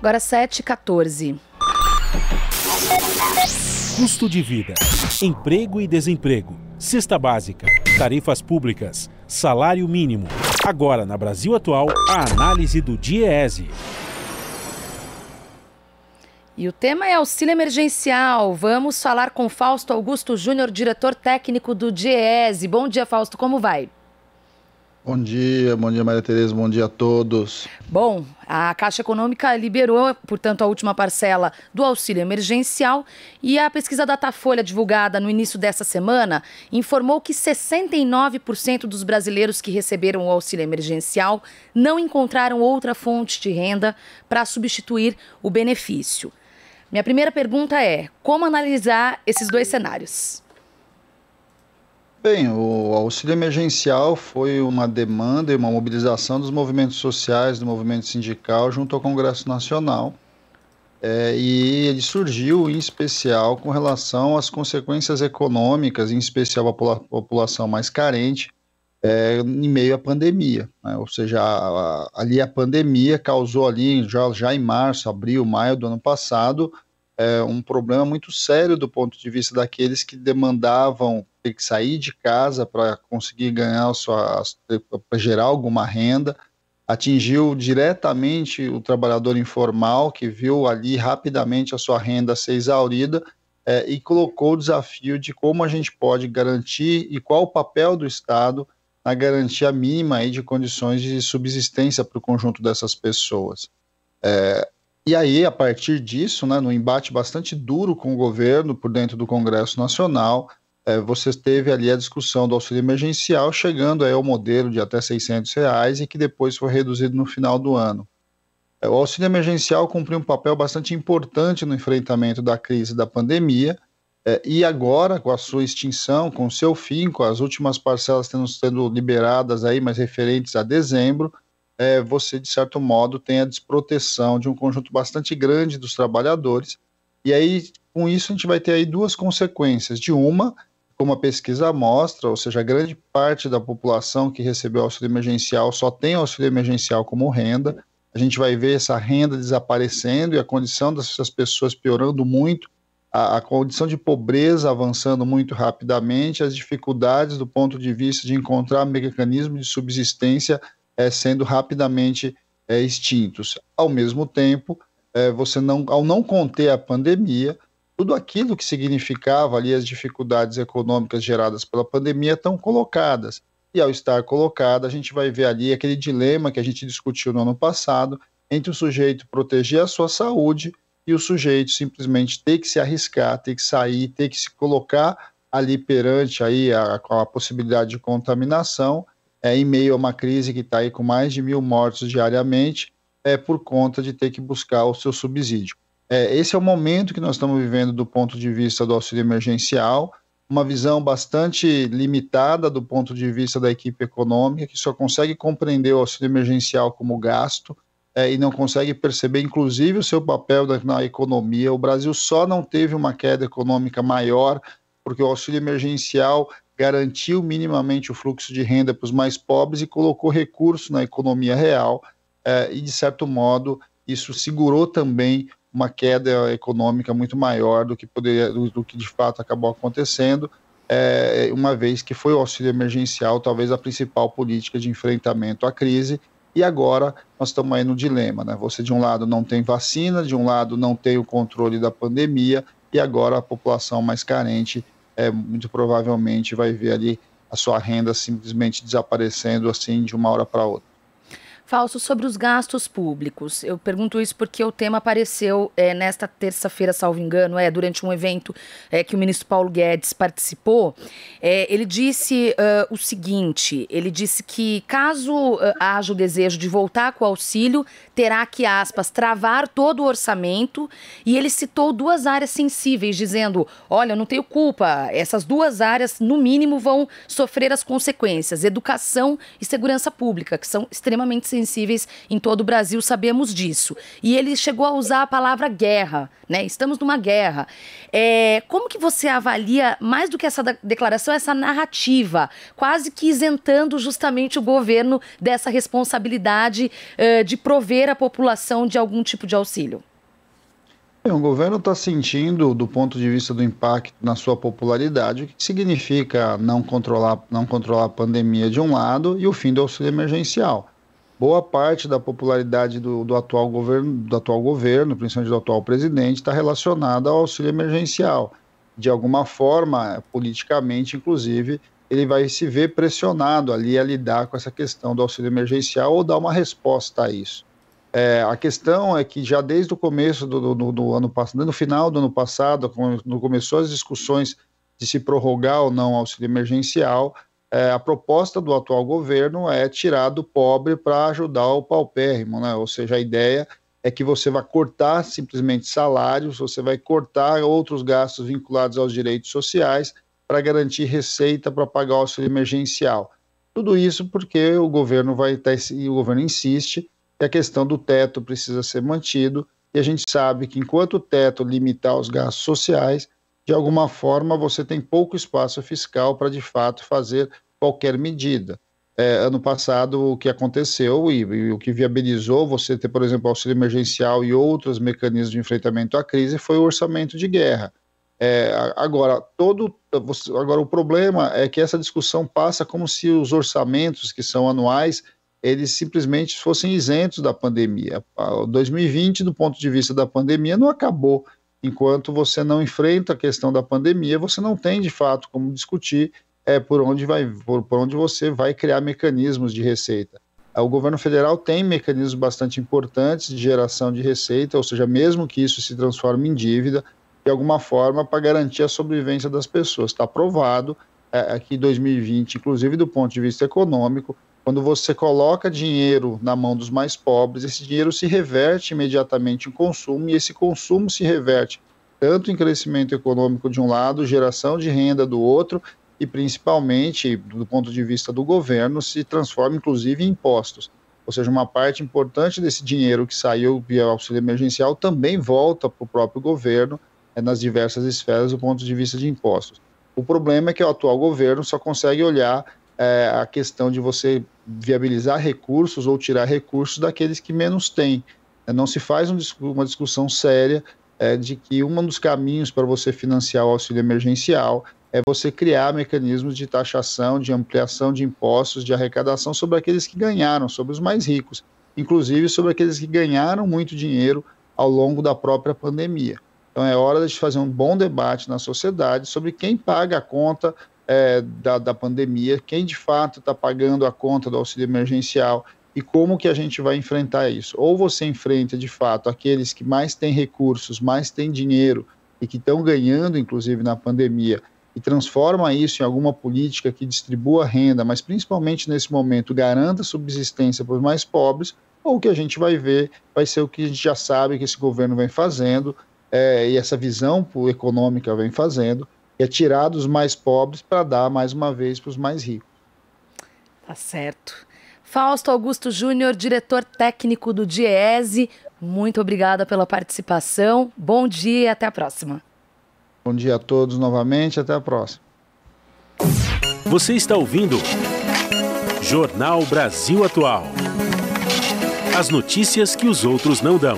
Agora 7h14. Custo de vida, emprego e desemprego, cesta básica, tarifas públicas, salário mínimo. Agora, na Brasil Atual, a análise do DIEESE. E o tema é auxílio emergencial. Vamos falar com Fausto Augusto Júnior, diretor técnico do DIEESE. Bom dia, Fausto, como vai? Bom dia Maria Tereza, bom dia a todos. Bom, a Caixa Econômica liberou, portanto, a última parcela do auxílio emergencial e a pesquisa Datafolha, divulgada no início dessa semana, informou que 69% dos brasileiros que receberam o auxílio emergencial não encontraram outra fonte de renda para substituir o benefício. Minha primeira pergunta é: como analisar esses dois cenários? Bem, o auxílio emergencial foi uma demanda e uma mobilização dos movimentos sociais, do movimento sindical junto ao Congresso Nacional. E ele surgiu em especial com relação às consequências econômicas, em especial a população mais carente, em meio à pandemia, né? Ou seja, ali a pandemia causou ali, já em março, abril, maio do ano passado, um problema muito sério do ponto de vista daqueles que demandavam ter que sair de casa para conseguir ganhar para gerar alguma renda. Atingiu diretamente o trabalhador informal, que viu ali rapidamente a sua renda ser exaurida, e colocou o desafio de como a gente pode garantir e qual o papel do Estado na garantia mínima aí de condições de subsistência para o conjunto dessas pessoas. E aí, a partir disso, né, no embate bastante duro com o governo por dentro do Congresso Nacional, você teve ali a discussão do auxílio emergencial, chegando aí ao modelo de até R$600 e que depois foi reduzido no final do ano. O auxílio emergencial cumpriu um papel bastante importante no enfrentamento da crise da pandemia, e agora, com a sua extinção, com o seu fim, com as últimas parcelas sendo liberadas aí, mas referentes a dezembro, você, de certo modo, tem a desproteção de um conjunto bastante grande dos trabalhadores, e aí, com isso, a gente vai ter aí duas consequências. De uma, como a pesquisa mostra, ou seja, grande parte da população que recebeu auxílio emergencial só tem auxílio emergencial como renda. A gente vai ver essa renda desaparecendo e a condição dessas pessoas piorando muito, a condição de pobreza avançando muito rapidamente, as dificuldades do ponto de vista de encontrar mecanismos de subsistência sendo rapidamente extintos. Ao mesmo tempo, você ao não conter a pandemia, tudo aquilo que significava ali as dificuldades econômicas geradas pela pandemia estão colocadas. E ao estar colocada, a gente vai ver ali aquele dilema que a gente discutiu no ano passado, entre o sujeito proteger a sua saúde e o sujeito simplesmente ter que se arriscar, ter que sair, ter que se colocar ali perante aí a possibilidade de contaminação, em meio a uma crise que está aí com mais de 1.000 mortos diariamente, por conta de ter que buscar o seu subsídio. Esse é o momento que nós estamos vivendo do ponto de vista do auxílio emergencial, uma visão bastante limitada do ponto de vista da equipe econômica, que só consegue compreender o auxílio emergencial como gasto e não consegue perceber, inclusive, o seu papel na economia. O Brasil só não teve uma queda econômica maior porque o auxílio emergencial garantiu minimamente o fluxo de renda para os mais pobres e colocou recurso na economia real e, de certo modo, isso segurou também uma queda econômica muito maior do que de fato acabou acontecendo, uma vez que foi o auxílio emergencial talvez a principal política de enfrentamento à crise, e agora nós estamos aí no dilema, né? Você de um lado não tem vacina, de um lado não tem o controle da pandemia, e agora a população mais carente muito provavelmente vai ver ali a sua renda simplesmente desaparecendo assim de uma hora para outra. Fausto, sobre os gastos públicos, eu pergunto isso porque o tema apareceu nesta terça-feira, salvo engano, durante um evento que o ministro Paulo Guedes participou. Ele disse o seguinte, ele disse que caso haja o desejo de voltar com o auxílio, terá que, aspas, travar todo o orçamento, e ele citou duas áreas sensíveis, dizendo, olha, eu não tenho culpa, essas duas áreas, no mínimo, vão sofrer as consequências, educação e segurança pública, que são extremamente sensíveis em todo o Brasil, sabemos disso. E ele chegou a usar a palavra guerra, né? Estamos numa guerra. Como que você avalia, mais do que essa declaração, essa narrativa, quase que isentando justamente o governo dessa responsabilidade de prover proteger a população de algum tipo de auxílio? O governo está sentindo, do ponto de vista do impacto na sua popularidade, o que significa não controlar a pandemia de um lado e o fim do auxílio emergencial. Boa parte da popularidade do atual governo, principalmente do atual presidente, está relacionada ao auxílio emergencial. De alguma forma, politicamente, inclusive, ele vai se ver pressionado ali a lidar com essa questão do auxílio emergencial ou dar uma resposta a isso. A questão é que já desde o começo do ano passado, no final do ano passado, quando começou as discussões de se prorrogar ou não o auxílio emergencial, a proposta do atual governo é tirar do pobre para ajudar o paupérrimo, né? Ou seja, a ideia é que você vai cortar simplesmente salários, você vai cortar outros gastos vinculados aos direitos sociais para garantir receita para pagar o auxílio emergencial. Tudo isso porque o governo insiste que a questão do teto precisa ser mantido, e a gente sabe que enquanto o teto limitar os gastos sociais, de alguma forma você tem pouco espaço fiscal para de fato fazer qualquer medida. Ano passado o que aconteceu e o que viabilizou você ter, por exemplo, auxílio emergencial e outros mecanismos de enfrentamento à crise foi o orçamento de guerra. Agora o problema é que essa discussão passa como se os orçamentos que são anuais eles simplesmente fossem isentos da pandemia. 2020, do ponto de vista da pandemia, não acabou. Enquanto você não enfrenta a questão da pandemia, você não tem, de fato, como discutir por onde você vai criar mecanismos de receita. O governo federal tem mecanismos bastante importantes de geração de receita, ou seja, mesmo que isso se transforme em dívida, de alguma forma, para garantir a sobrevivência das pessoas. Está provado que em 2020, inclusive do ponto de vista econômico, quando você coloca dinheiro na mão dos mais pobres, esse dinheiro se reverte imediatamente em consumo, e esse consumo se reverte tanto em crescimento econômico de um lado, geração de renda do outro, e principalmente, do ponto de vista do governo, se transforma inclusive em impostos. Ou seja, uma parte importante desse dinheiro que saiu via auxílio emergencial também volta para o próprio governo nas diversas esferas do ponto de vista de impostos. O problema é que o atual governo só consegue olhar a questão de você viabilizar recursos ou tirar recursos daqueles que menos têm. Não se faz uma discussão séria de que um dos caminhos para você financiar o auxílio emergencial é você criar mecanismos de taxação, de ampliação de impostos, de arrecadação sobre aqueles que ganharam, sobre os mais ricos, inclusive sobre aqueles que ganharam muito dinheiro ao longo da própria pandemia. Então é hora de fazer um bom debate na sociedade sobre quem paga a conta da pandemia, quem de fato está pagando a conta do auxílio emergencial e como que a gente vai enfrentar isso. Ou você enfrenta de fato aqueles que mais têm recursos, mais têm dinheiro e que estão ganhando inclusive na pandemia e transforma isso em alguma política que distribua renda, mas principalmente nesse momento garanta subsistência para os mais pobres, ou o que a gente vai ver vai ser o que a gente já sabe que esse governo vem fazendo e essa visão econômica vem fazendo, é tirar dos mais pobres para dar, mais uma vez, para os mais ricos. Tá certo. Fausto Augusto Júnior, diretor técnico do DIEESE, muito obrigada pela participação. Bom dia e até a próxima. Bom dia a todos novamente, até a próxima. Você está ouvindo Jornal Brasil Atual. As notícias que os outros não dão.